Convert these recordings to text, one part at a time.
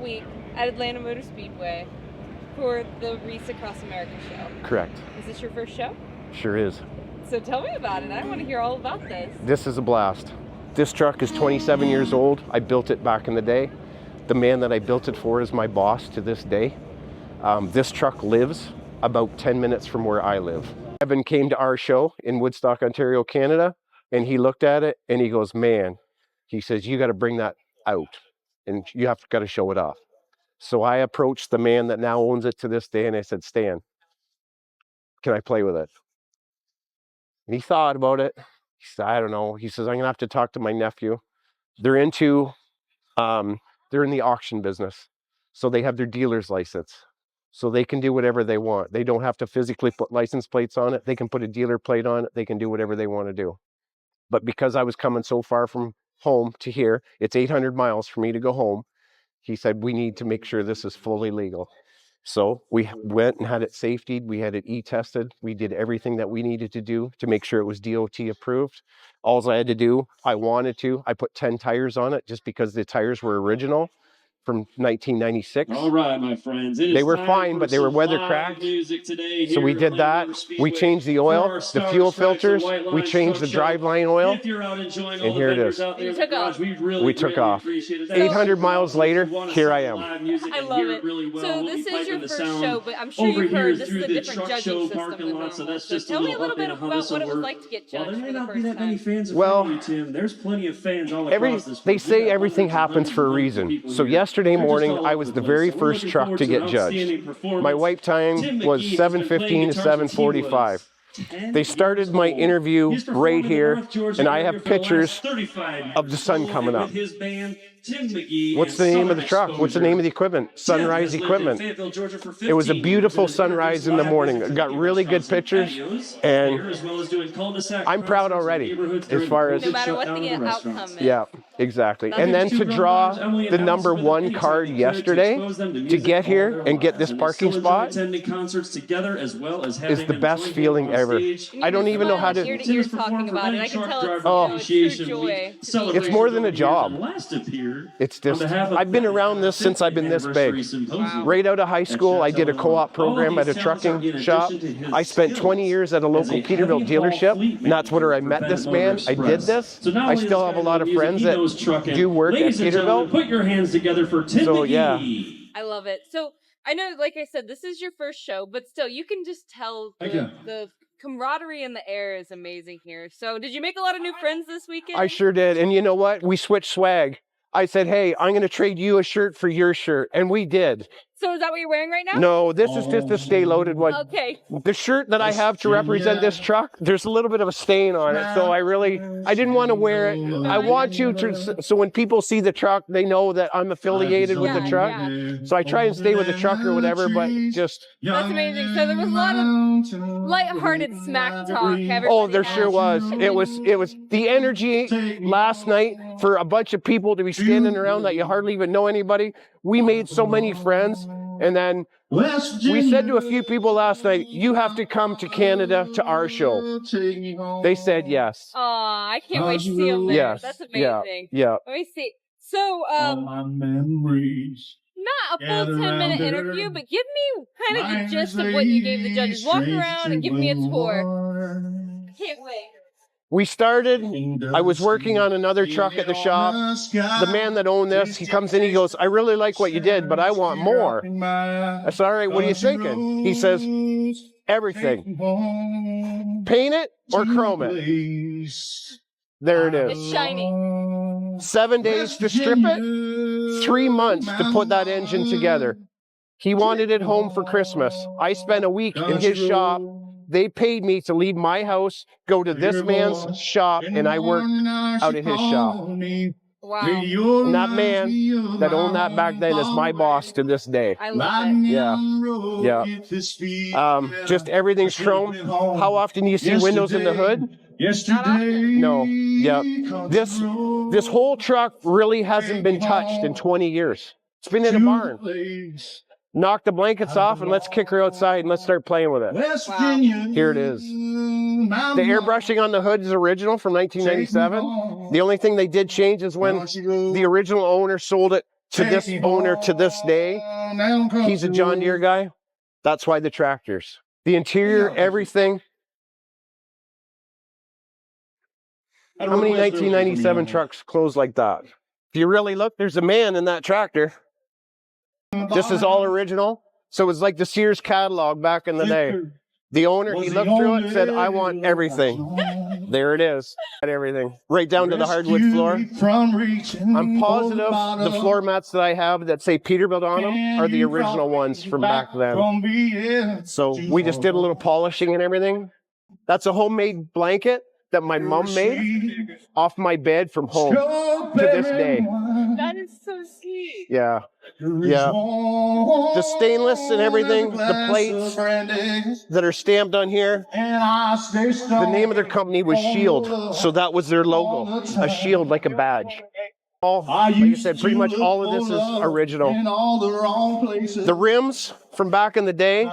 week at Atlanta Motor Speedway for the Race Across America show. Correct. Is this your first show? Sure is. So tell me about it. I want to hear all about this. This is a blast. This truck is 27 years old. I built it back in the day. The man that I built it for is my boss to this day. This truck lives about 10 minutes from where I live. Evan came to our show in Woodstock, Ontario, Canada, and he looked at it and he goes, man, he says, you got to bring that out and you have got to show it off. So I approached the man that now owns it to this day and I said, Stan, can I play with it? And he thought about it. He said, I don't know. He says, I'm gonna have to talk to my nephew. They're in the auction business. So they have their dealer's license. So they can do whatever they want. They don't have to physically put license plates on it. They can put a dealer plate on it. They can do whatever they want to do. But because I was coming so far from home to here, it's 800 miles for me to go home. He said, we need to make sure this is fully legal. So we went and had it safetied. We had it e-tested. We did everything that we needed to do to make sure it was DOT approved. All I had to do, I put 10 tires on it just because the tires were original from 1996. All right, my friends. They were fine, but they were weather cracked. So we did that. We changed the oil, the fuel filters. We changed the driveline oil. And here it is. You took off. We took off. 800 miles later, here I am. I love it. So this is your first show, but I'm sure you've heard this is a different judging system than normal. So tell me a little bit about what it was like to get judged for the first time. Well, there's plenty of fans all across this. they say everything happens for a reason. So yesterday morning, I was the very first truck to get judged. My wipe time was 7:15 to 7:45. They started my interview right here, and I have pictures of the sun coming up. What's the name of the truck? What's the name of the equipment? Sunrise Equipment. It was a beautiful sunrise in the morning. I got really good pictures, and I'm proud already as far as... No matter what the outcome is. Yeah, exactly. And then to draw the number one card yesterday, to get here and get this parking spot, is the best feeling ever. I don't even know how to... Ear to ear talking about it. I can tell it's true joy. It's more than a job. It's just, I've been around this since I've been this big. Wow. Right out of high school, I did a co-op program at a trucking shop. I spent 20 years at a local Peterbilt dealership, and that's where I met this man. I did this. I still have a lot of friends that do work at Peterbilt. Put your hands together for Tim So, yeah. I love it. So I know, like I said, this is your first show, but still, you can just tell the camaraderie in the air is amazing here. So did you make a lot of new friends this weekend? I sure did. And you know what? We switched swag. I said, hey, I'm going to trade you a shirt for your shirt. And we did. So is that what you're wearing right now? No, this is just a stay loaded one. Okay. The shirt that I have to represent this truck, there's a little bit of a stain on it. So I didn't want to wear it. I want you to, so when people see the truck, they know that I'm affiliated with the truck. Yeah. So I try and stay with the truck or whatever, but just... That's amazing. So there was a lot of lighthearted smack talk. Oh, there sure was. It was the energy last night for a bunch of people to be standing around that you hardly even know anybody. We made so many friends. And then we said to a few people last night, you have to come to Canada to our show. They said yes. Aw, I can't wait to see them there. Yes. That's amazing. Yeah. Let me see. So, not a full 10-minute interview, but give me kind of the gist of what you gave the judges. Walk around and give me a tour. Can't wait. We started, I was working on another truck at the shop. The man that owned this, he comes in, he goes, I really like what you did, but I want more. I said, all right, what are you thinking? He says, everything. Paint it or chrome it. There it is. It's shiny. 7 days to strip it, 3 months to put that engine together. He wanted it home for Christmas. I spent a week in his shop. They paid me to leave my house, go to this man's shop, and I worked out of his shop. Wow. And that man that owned that back then is my boss to this day. I love it. Yeah. Just everything's chrome. How often do you see windows in the hood? No. Yeah. This whole truck really hasn't been touched in 20 years. It's been in a barn. Knock the blankets off and let's kick her outside and let's start playing with it. Wow. Here it is. The airbrushing on the hood is original from 1997. The only thing they did change is when the original owner sold it to this owner to this day. He's a John Deere guy. That's why the tractors. The interior, everything. How many 1997 trucks close like that? If you really look, there's a man in that tractor. This is all original. So it's like the Sears catalog back in the day. The owner, he looked through it and said, I want everything. There it is. Everything. Right down to the hardwood floor. I'm positive the floor mats that I have that say Peterbilt on them are the original ones from back then. So we just did a little polishing and everything. That's a homemade blanket that my mom made off my bed from home to this day. That is so sweet. Yeah. Yeah. The stainless and everything, the plates that are stamped on here. The name of their company was Shield. So that was their logo. A shield like a badge. Like I said, pretty much all of this is original. The rims from back in the day,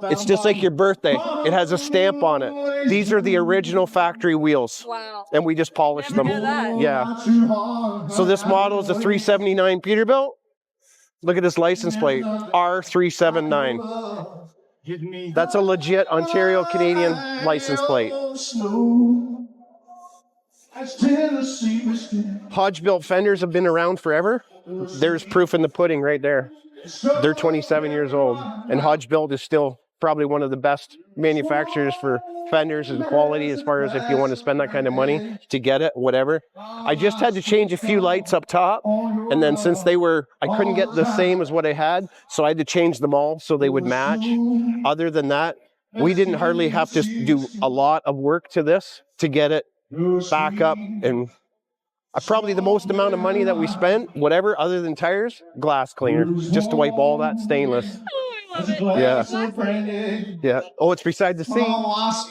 it's just like your birthday. It has a stamp on it. These are the original factory wheels. Wow. And we just polished them. Never knew that. Yeah. So this model is a 379 Peterbilt. Look at this license plate, R379. That's a legit Ontario Canadian license plate. Hodge-built fenders have been around forever. There's proof in the pudding right there. They're 27 years old, and Hodge-built is still probably one of the best manufacturers for fenders and quality as far as if you want to spend that kind of money to get it, whatever. I just had to change a few lights up top, and then since I couldn't get the same as what I had, so I had to change them all so they would match. Other than that, we didn't hardly have to do a lot of work to this to get it back up, and probably the most amount of money that we spent, whatever, other than tires, glass cleaner, just to wipe all that stainless. Oh, I love it. Yeah. Yeah. Oh, it's beside the seat.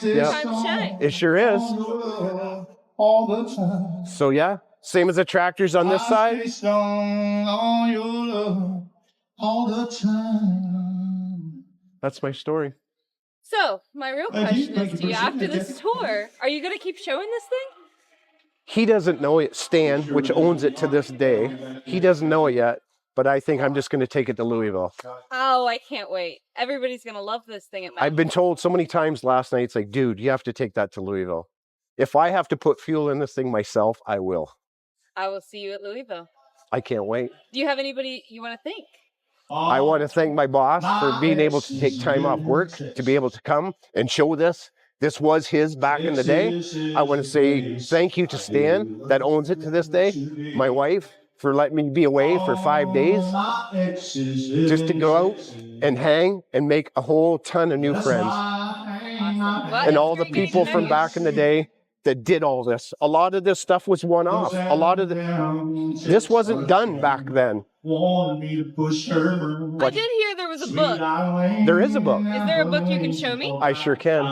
Yeah. It sure is. So yeah, same as the tractors on this side. That's my story. So, my real question is to you, after this tour, are you going to keep showing this thing? He doesn't know it, Stan, which owns it to this day. He doesn't know it yet, but I think I'm just going to take it to Louisville. Oh, I can't wait. Everybody's going to love this thing at I've been told so many times last night, it's like, dude, you have to take that to Louisville. If I have to put fuel in this thing myself, I will. I will see you at Louisville. I can't wait. Do you have anybody you want to thank? I want to thank my boss for being able to take time off work to be able to come and show this. This was his back in the day. I want to say thank you to Stan that owns it to this day. My wife for letting me be away for 5 days just to go out and hang and make a whole ton of new friends. And all the people from back in the day that did all this. A lot of this stuff was one-off. A lot of this wasn't done back then. I did hear there was a book. There is a book. Is there a book you can show me? I sure can.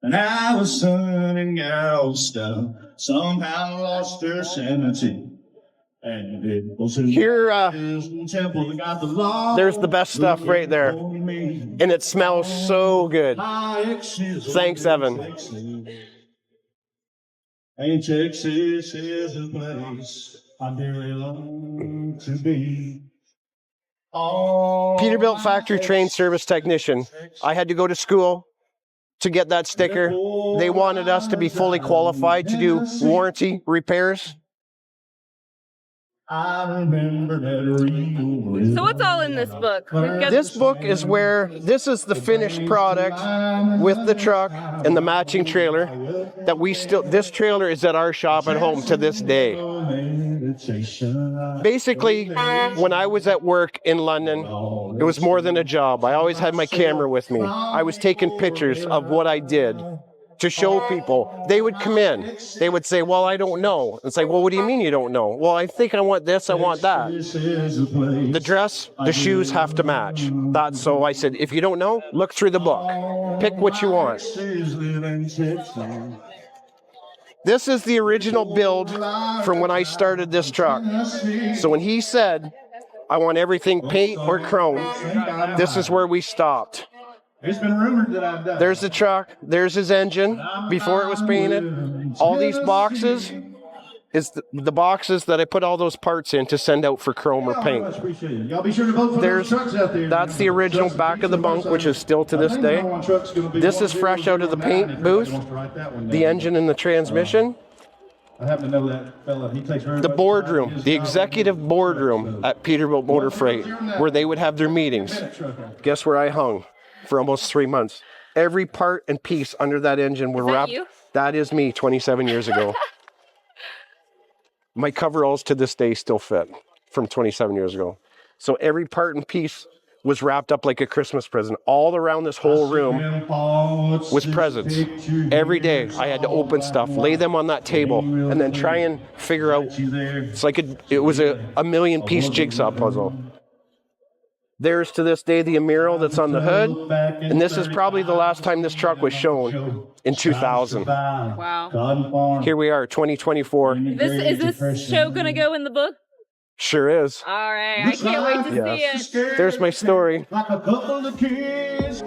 And our son and gal stuff somehow lost their sanity. And it was here, temple that got the law. There's the best stuff right there. And it smells so good. Thanks, Evan. And Texas is a place I dearly long to be. Peterbilt factory trained service technician. I had to go to school to get that sticker. They wanted us to be fully qualified to do warranty repairs. I remember that. So what's all in this book? This book is where, this is the finished product with the truck and the matching trailer that we still, this trailer is at our shop at home to this day. Basically, when I was at work in London, it was more than a job. I always had my camera with me. I was taking pictures of what I did to show people. They would come in. They would say, well, I don't know. It's like, well, what do you mean you don't know? Well, I think I want this, I want that. The dress, the shoes have to match. That's so I said, if you don't know, look through the book. Pick what you want. This is the original build from when I started this truck. So when he said, I want everything paint or chrome, this is where we stopped. It's been rumored that I've done. There's the truck. There's his engine before it was painted. All these boxes. is the boxes that I put all those parts in to send out for chrome or paint. Y'all be sure to vote for those trucks out there. That's the original back of the bunk, which is still to this day. This is fresh out of the paint booth. The engine and the transmission. I happen to know that fella. He takes very The much boardroom, pride in his the job. executive boardroom at Peterbilt Motor Freight, where they would have their meetings. Guess where I hung for almost 3 months? Every part and piece under that engine were wrapped. You? That is me 27 years ago. My coveralls to this day still fit from 27 years ago. So every part and piece was wrapped up like a Christmas present. All around this whole room was presents. Every day I had to open stuff, lay them on that table, and then try and figure out. It's like it was a million-piece jigsaw puzzle. There's to this day the mural that's on the hood, and this is probably the last time this truck was shown in 2000. Wow. Here we are, 2024. Is this show gonna go in the book? Sure is. All right, I can't wait to see it. There's my story. Like a couple of kids.